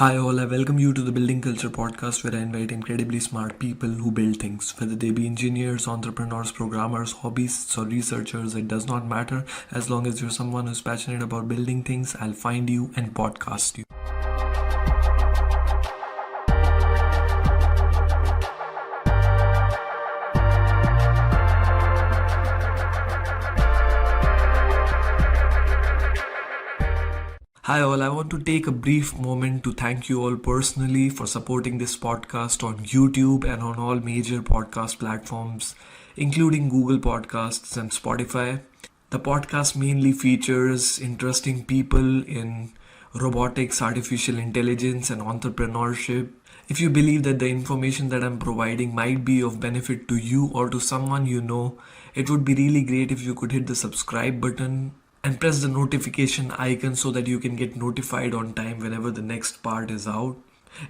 Hi all, I welcome you to the Building Culture podcast where I invite incredibly smart people who build things. Whether they be engineers, entrepreneurs, programmers, hobbyists or researchers, it does not matter. As long as you're someone who's passionate about building things, I'll find you and podcast you. Hi all, I want to take a brief moment to thank you all personally for supporting this podcast on YouTube and on all major podcast platforms, including Google Podcasts and Spotify. The podcast mainly features interesting people in robotics, artificial intelligence, and entrepreneurship. If you believe that the information that I'm providing might be of benefit to you or to someone you know, it would be really great if you could hit the subscribe button and press the notification icon so that you can get notified on time whenever the next part is out.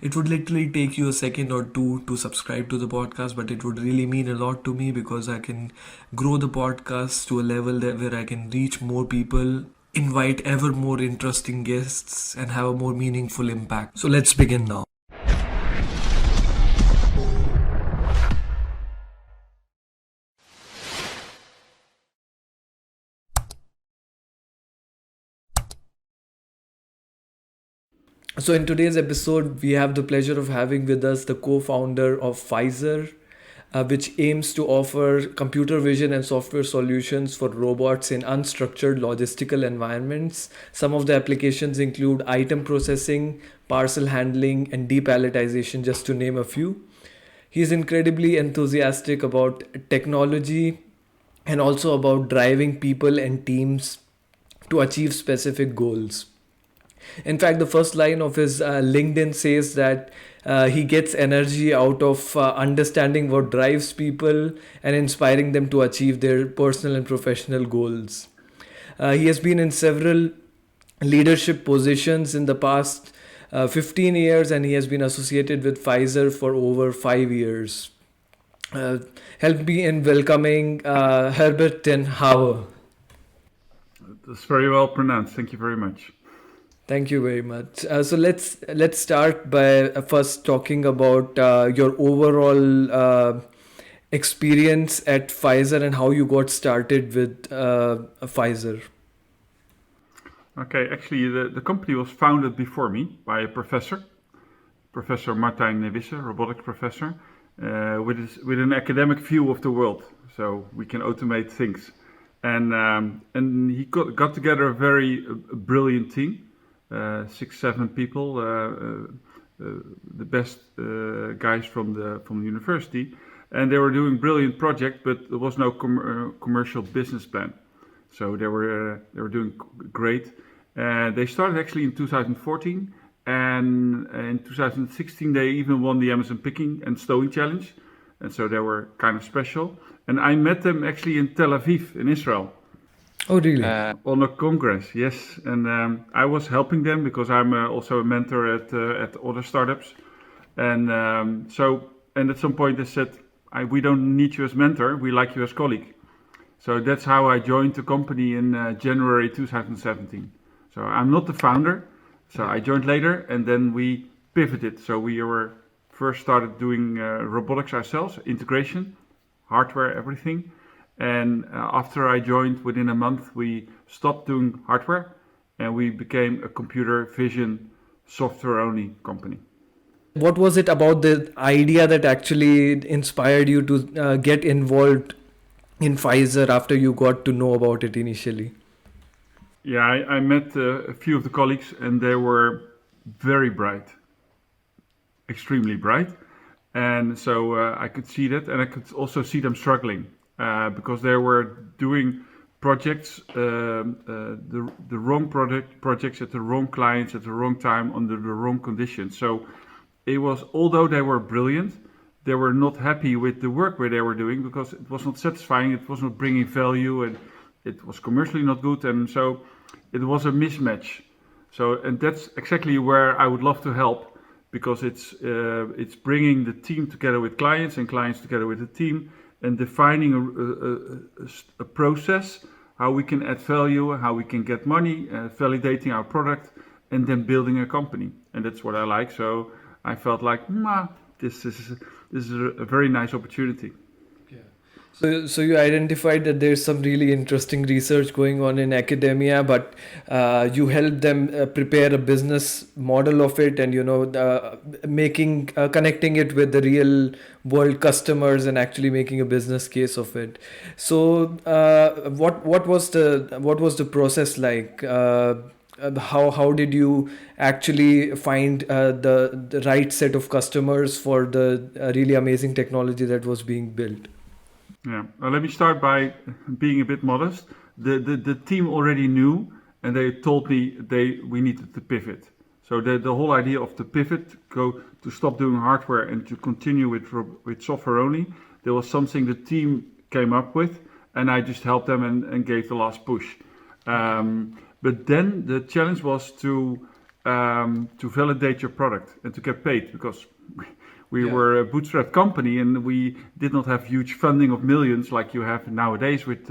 It would literally take you a second or two to subscribe to the podcast, but it would really mean a lot to me because I can grow the podcast to a level where I can reach more people, invite ever more interesting guests, and have a more meaningful impact. So let's begin now. So, in today's episode, we have the pleasure of having with us the co founder of Fizyr, which aims to offer computer vision and software solutions for robots in unstructured logistical environments. Some of the applications include item processing, parcel handling, and depalletization, just to name a few. He's incredibly enthusiastic about technology and also about driving people and teams to achieve specific goals. In fact, the first line of his LinkedIn says that he gets energy out of understanding what drives people and inspiring them to achieve their personal and professional goals. He has been in several leadership positions in the past 15 years, and he has been associated with Fizyr for over 5 years. Help me in welcoming Herbert and Hauer. That's very well pronounced. Thank you very much. Thank you very much. So let's start by first talking about your overall experience at Fizyr and how you got started with Fizyr. Okay, actually, the company was founded before me by a professor, Professor Martijn Wisse, robotics professor, with an academic view of the world. So we can automate things, and he got together a very brilliant team. 6-7 people, the best guys from the university, and they were doing brilliant project, but there was no commercial business plan. So they were doing great. They started actually in 2014, and in 2016 they even won the Amazon Picking and Stowing Challenge, and so they were kind of special. And I met them actually in Tel Aviv in Israel. Oh, really? On a congress, yes. And I was helping them because I'm also a mentor at other startups. And and at some point they said, we don't need you as mentor, we like you as colleague. So that's how I joined the company in January 2017. So I'm not the founder, so I joined later, and then we pivoted. So we were first started doing robotics ourselves, integration, hardware, everything. And after I joined, within a month, we stopped doing hardware and we became a computer vision software only company. What was it about the idea that actually inspired you to get involved in Fizyr after you got to know about it initially? Yeah, I met a few of the colleagues and they were very bright, extremely bright. And so I could see that, and I could also see them struggling. Because they were doing projects, the wrong projects at the wrong clients at the wrong time under the wrong conditions. So it was, although they were brilliant, they were not happy with the work where they were doing because it was not satisfying, it was not bringing value, and it was commercially not good, and so it was a mismatch. So, and that's exactly where I would love to help, because it's bringing the team together with clients and clients together with the team, and defining a process, how we can add value, how we can get money, validating our product, and then building a company. And that's what I like. So I felt like, this is a very nice opportunity. So you identified that there's some really interesting research going on in academia, but you help them prepare a business model of it, and making connecting it with the real world customers and actually making a business case of it. So what was the process like? How did you actually find the right set of customers for the really amazing technology that was being built? Yeah. Let me start by being a bit modest. The team already knew, and they told me we needed to pivot. So the whole idea of the pivot, go to stop doing hardware and to continue with software only, there was something the team came up with, and I just helped them and gave the last push. But then the challenge was to validate your product and to get paid, because we were a bootstrap company and we did not have huge funding of millions like you have nowadays with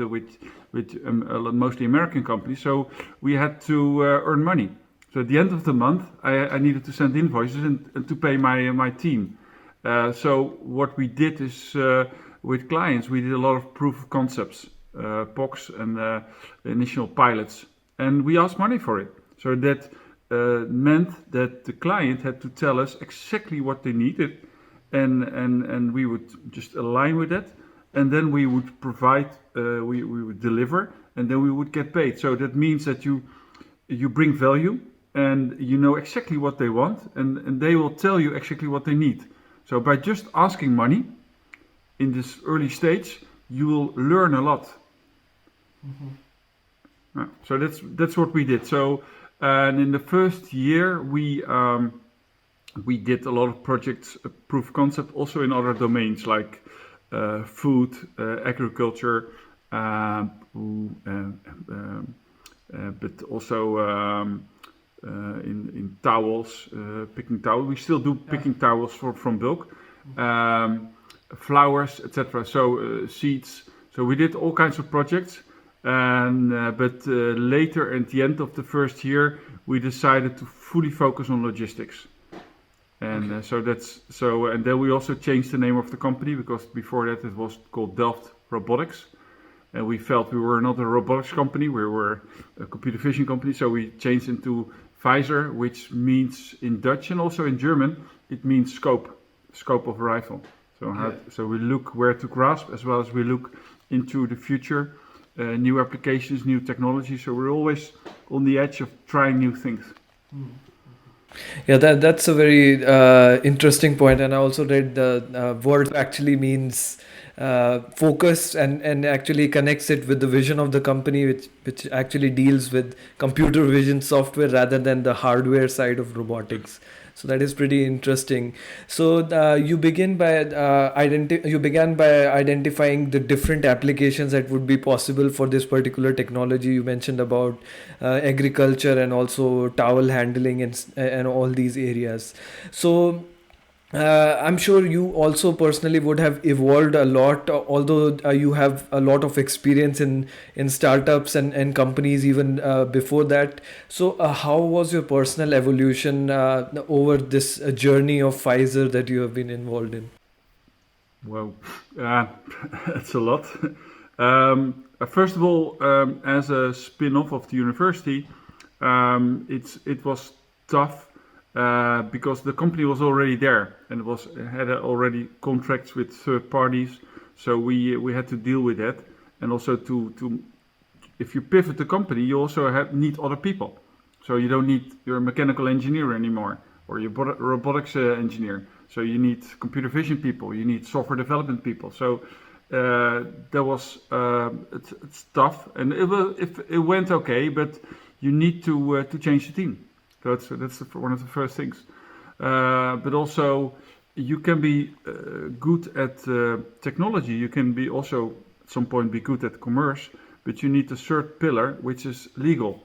mostly American companies. So we had to earn money. So at the end of the month, I needed to send invoices and to pay my team. So what we did is with clients, we did a lot of proof of concepts, POCs and initial pilots, and we asked money for it. So that meant that the client had to tell us exactly what they needed, and we would just align with that, and then we would provide, we would deliver, and then we would get paid. So that means that you bring value, and you know exactly what they want, and they will tell you exactly what they need. So by just asking money in this early stage, you will learn a lot. So that's what we did. So and in the first year we did a lot of projects, proof of concept, also in other domains like food, agriculture, but also in towels, picking towels. We still do picking towels from bulk, flowers, etc. So seeds. So we did all kinds of projects, and but later at the end of the first year, we decided to fully focus on logistics. And and then we also changed the name of the company, because before that it was called Delft Robotics, and we felt we were not a robotics company, we were a computer vision company. So we changed into Fizyr, which means in Dutch and also in German it means scope of a rifle. So we look where to grasp, as well as we look into the future, new applications, new technology. So we're always on the edge of trying new things. Yeah, that's a very interesting point, and I also read the word actually means focus, and actually connects it with the vision of the company, which actually deals with computer vision software rather than the hardware side of robotics. So that is pretty interesting. So you began by identifying the different applications that would be possible for this particular technology. You mentioned about agriculture and also towel handling and all these areas. So I'm sure you also personally would have evolved a lot, although you have a lot of experience in startups and companies even before that. So, how was your personal evolution over this journey of Fizyr that you have been involved in? Well, that's a lot. First of all, as a spin-off of the university, it was tough because the company was already there and had already contracts with third parties. So we had to deal with that, and also to if you pivot the company, you also need other people. So you don't need your mechanical engineer anymore, or your robotics engineer. So you need computer vision people, you need software development people. So there was it's tough, and it went okay, but you need to change the team. So that's one of the first things. But also, you can be good at technology. You can be also at some point be good at commerce, but you need a third pillar, which is legal.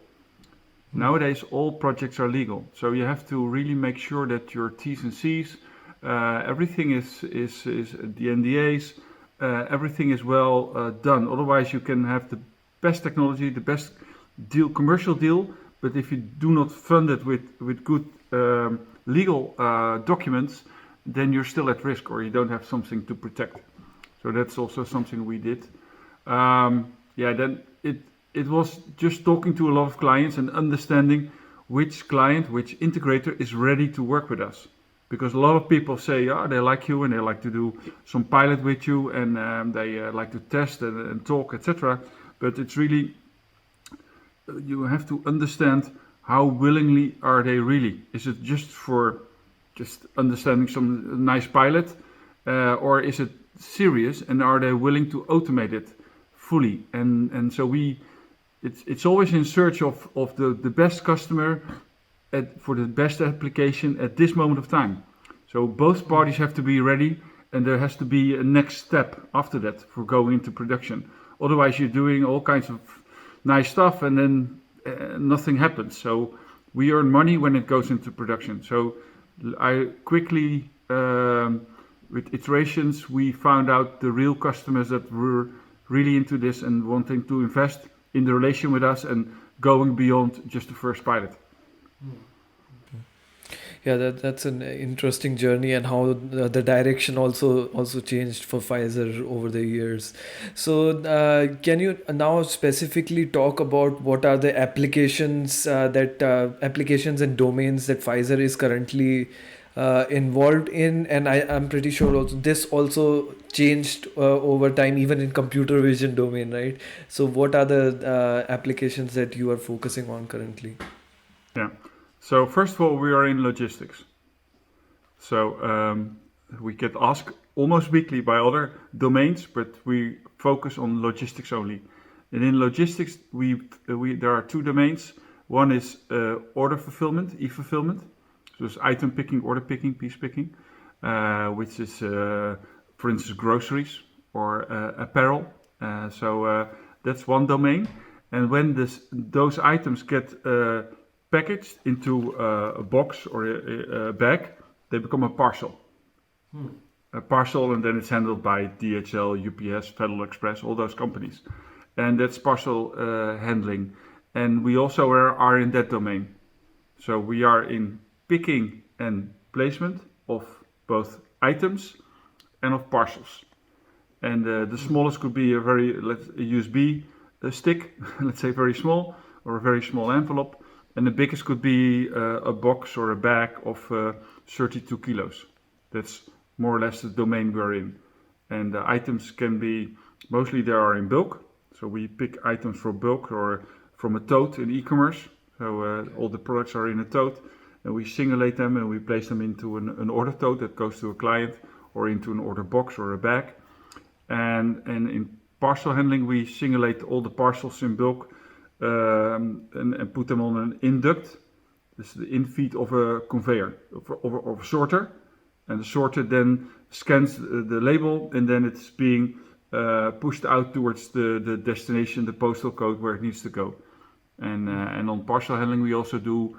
Nowadays, all projects are legal, so you have to really make sure that your T's and C's, everything is the NDAs, everything is well done. Otherwise, you can have the best technology, the best deal, commercial deal, but if you do not fund it with good legal documents, then you're still at risk, or you don't have something to protect. So that's also something we did. Then it was just talking to a lot of clients and understanding which client, which integrator is ready to work with us. Because a lot of people say, yeah, they like you and they like to do some pilot with you, and they like to test and talk, etc. But it's really, you have to understand how willingly are they really. Is it just for just understanding some nice pilot, or is it serious, and are they willing to automate it fully? And so it's always in search of the best customer for the best application at this moment of time. So both parties have to be ready, and there has to be a next step after that for going into production. Otherwise, you're doing all kinds of nice stuff, and then nothing happens. So we earn money when it goes into production. So I quickly, with iterations, we found out the real customers that were really into this and wanting to invest in the relation with us and going beyond just the first pilot. Yeah, that's an interesting journey, and how the direction also changed for Fizyr over the years. So, can you now specifically talk about what are the applications applications and domains that Fizyr is currently involved in? And I'm pretty sure also this also changed over time, even in computer vision domain, right? So, what are the applications that you are focusing on currently? Yeah. So first of all, we are in logistics. So we get asked almost weekly by other domains, but we focus on logistics only. And in logistics, there are two domains. One is order fulfillment, e-fulfillment. So it's item picking, order picking, piece picking, which is, for instance, groceries or apparel. So that's one domain. And when those items get packaged into a box or a bag, they become a parcel. A parcel, and then it's handled by DHL, UPS, Federal Express, all those companies. And that's parcel handling. And we also are in that domain. So we are in picking and placement of both items and of parcels. And the smallest could be a USB stick, let's say very small, or a very small envelope. And the biggest could be a box or a bag of 32 kilos. That's more or less the domain we're in. And the items can be, mostly they are in bulk. So we pick items for bulk or from a tote in e-commerce. So all the products are in a tote, and we singulate them and we place them into an order tote that goes to a client, or into an order box or a bag. And in parcel handling, we singulate all the parcels in bulk, and put them on an induct. This is the infeed of a conveyor, of a sorter. And the sorter then scans the label, and then it's being pushed out towards the destination, the postal code where it needs to go. And on parcel handling, we also do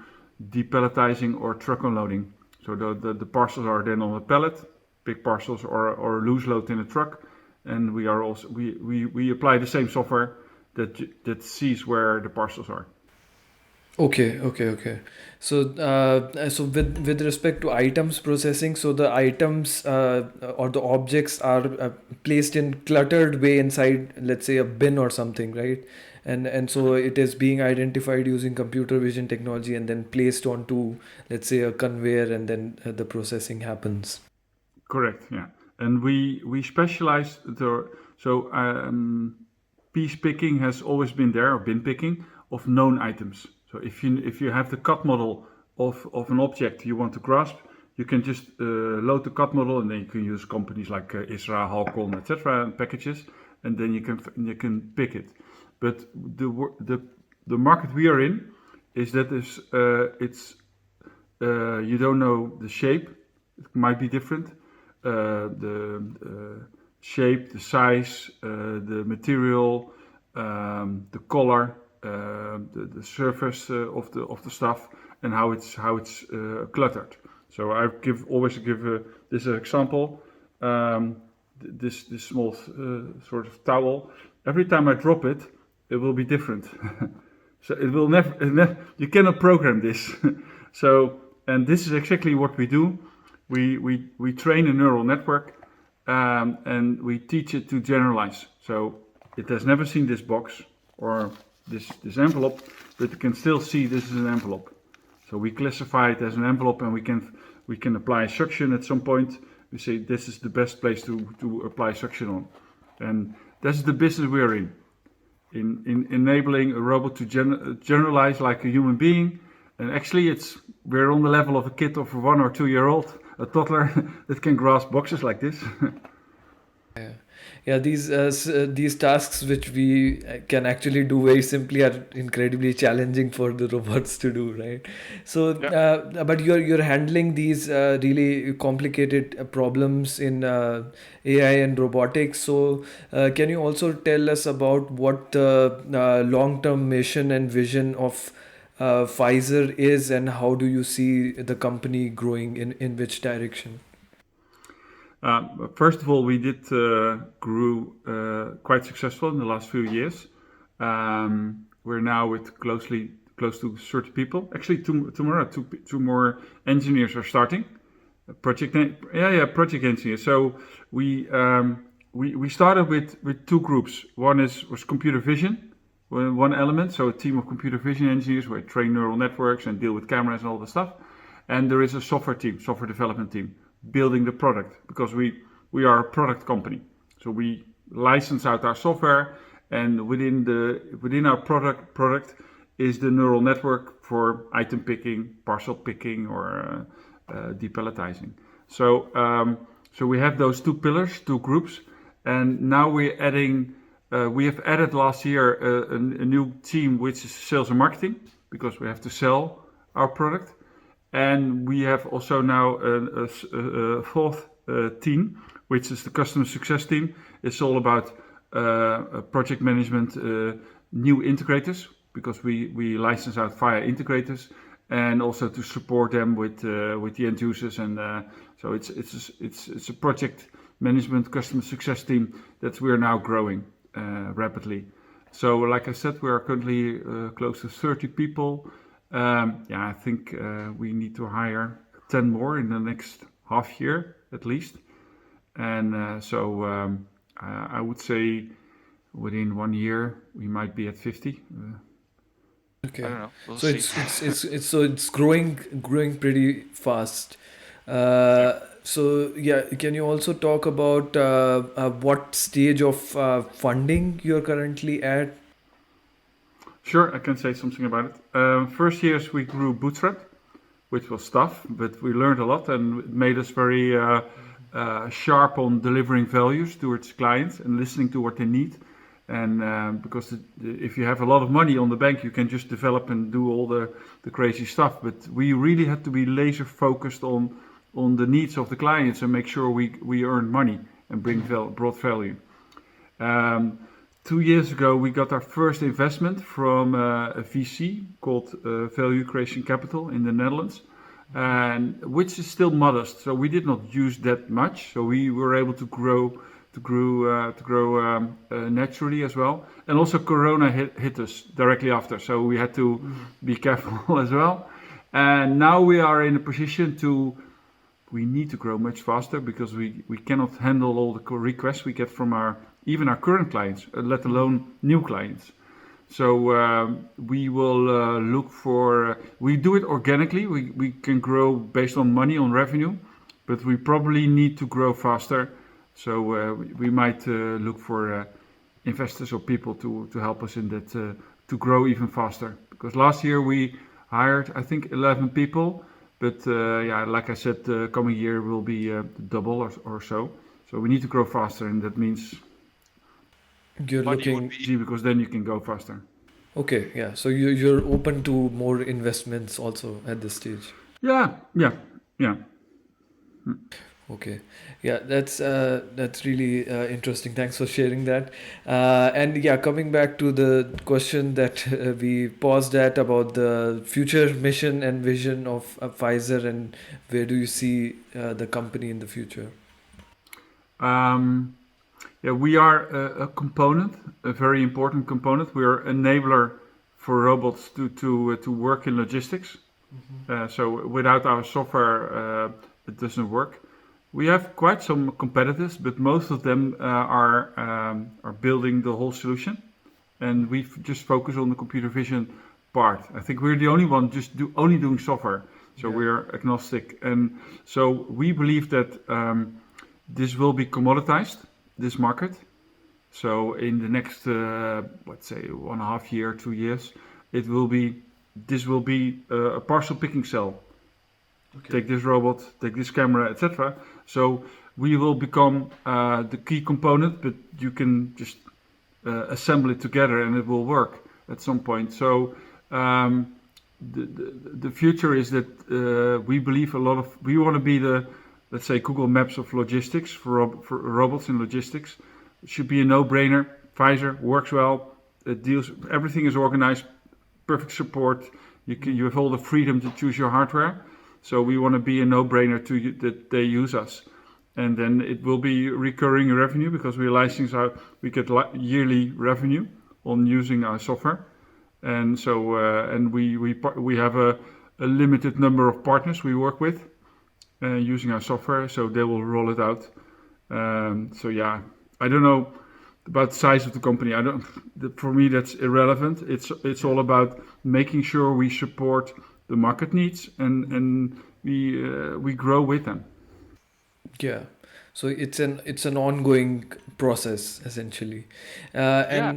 depalletizing or truck unloading. So the parcels are then on a pallet, big parcels, or loose load in a truck. And we are also we apply the same software that sees where the parcels are. Okay. So with respect to items processing, so the items or the objects are placed in cluttered way inside, let's say, a bin or something, right? And so it is being identified using computer vision technology and then placed onto, let's say, a conveyor, and then the processing happens. Correct. Yeah. And we specialize piece picking has always been there, or bin picking of known items. So if you have the CAD model of an object you want to grasp, you can just load the CAD model, and then you can use companies like Isra, Halcon, etc. and packages, and then you can pick it. But the market we are in is that you don't know the shape. It might be different. The shape, the size, the material, the color, the surface of the stuff, and how it's cluttered. So I always give this example. This small sort of towel. Every time I drop it, it will be different. So it will you cannot program this. So, and this is exactly what we do. We train a neural network, and we teach it to generalize. So it has never seen this box or this envelope, but it can still see this is an envelope. So we classify it as an envelope, and we can apply suction at some point. We say this is the best place to apply suction on, and that's the business we're in enabling a robot to generalize like a human being. And actually, we're on the level of a kid of a 1 or 2 year old, a toddler that can grasp boxes like this. Yeah, yeah. These tasks which we can actually do very simply are incredibly challenging for the robots to do, right? So, but you're handling these really complicated problems in AI and robotics. So, can you also tell us about what the long-term mission and vision of Fizyr is, and how do you see the company growing in which direction? First of all, we did grew quite successful in the last few years. We're now with close to 30 people. Actually, tomorrow, two more engineers are starting. Project engineers. So we started with two groups. One was computer vision, one element. So a team of computer vision engineers who train neural networks and deal with cameras and all the stuff. And there is a software development team, building the product, because we are a product company. So we license out our software, and within our product is the neural network for item picking, parcel picking, or depalletizing. So we have those two pillars, two groups, and now we're adding. We have added last year a new team, which is sales and marketing, because we have to sell our product. And we have also now a fourth team, which is the customer success team. It's all about project management, new integrators, because we license out via integrators, and also to support them with the end users. And so it's a project management customer success team that we're now growing rapidly. So like I said, we are currently close to 30 people. I think we need to hire 10 more in the next half year at least. And I would say within 1 year we might be at 50. I Okay, don't know. We'll so see. it's growing pretty fast. Yeah. So yeah, can you also talk about what stage of funding you're currently at? Sure, I can say something about it. First years we grew bootstrap, which was tough, but we learned a lot, and it made us very sharp on delivering values towards clients and listening to what they need. And because if you have a lot of money on the bank, you can just develop and do all the crazy stuff. But we really had to be laser focused on the needs of the clients and make sure we earn money and brought value. 2 years ago, we got our first investment from a VC called Value Creation Capital in the Netherlands, and which is still modest. So we did not use that much. So we were able to grow naturally as well. And also, Corona hit us directly after, so we had to be careful as well. And now we are in a position we need to grow much faster, because we cannot handle all the requests we get from even our current clients, let alone new clients. So we will look for. We do it organically. We can grow based on money, on revenue, but we probably need to grow faster. So we might look for investors or people to help us in that, to grow even faster. Because last year we hired, I think, 11 people. But like I said, the coming year will be double or so. So we need to grow faster, and that means You're Money would looking. be easy, because then you can go faster. Okay, yeah. So you're open to more investments also at this stage. Yeah. Okay, yeah, that's really interesting. Thanks for sharing that. And yeah, coming back to the question that we paused at about the future mission and vision of Pfizer, and where do you see the company in the future? We are a component, a very important component. We are an enabler for robots to work in logistics. So without our software, it doesn't work. We have quite some competitors, but most of them are building the whole solution, and we just focus on the computer vision part. I think we're the only one only doing software, so we're agnostic, and so we believe that this will be commoditized, this market. So in the next, let's say 1.5 year, 2 years, this will be a parcel picking cell. Okay. Take this robot, take this camera, etc. So we will become the key component, but you can just assemble it together and it will work at some point. So the future is that we believe we want to be the, let's say, Google Maps of logistics for robots in logistics. It should be a no-brainer. Fizyr works well. Everything is organized, perfect support. You have all the freedom to choose your hardware. So we want to be a no-brainer that they use us. And then it will be recurring revenue because we get yearly revenue on using our software. And so and we have a limited number of partners we work with using our software, so they will roll it out. So yeah, I don't know about the size of the company. For me, that's irrelevant. It's all about making sure we support the market needs and we grow with them. Yeah. So it's an ongoing process essentially. Yeah.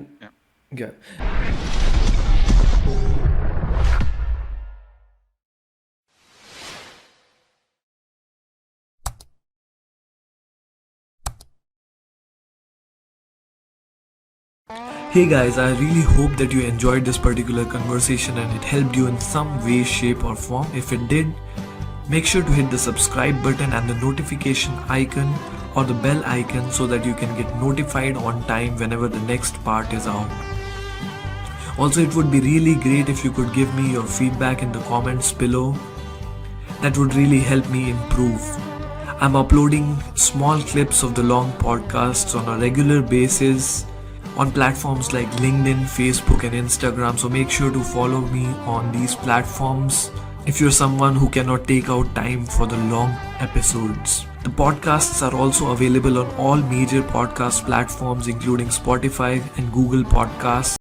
Hey guys, I really hope that you enjoyed this particular conversation and it helped you in some way, shape or form. If it did, make sure to hit the subscribe button and the notification icon or the bell icon so that you can get notified on time whenever the next part is out. Also, it would be really great if you could give me your feedback in the comments below. That would really help me improve. I'm uploading small clips of the long podcasts on a regular basis on platforms like LinkedIn, Facebook and Instagram, so make sure to follow me on these platforms if you're someone who cannot take out time for the long episodes. The podcasts are also available on all major podcast platforms including Spotify and Google Podcasts.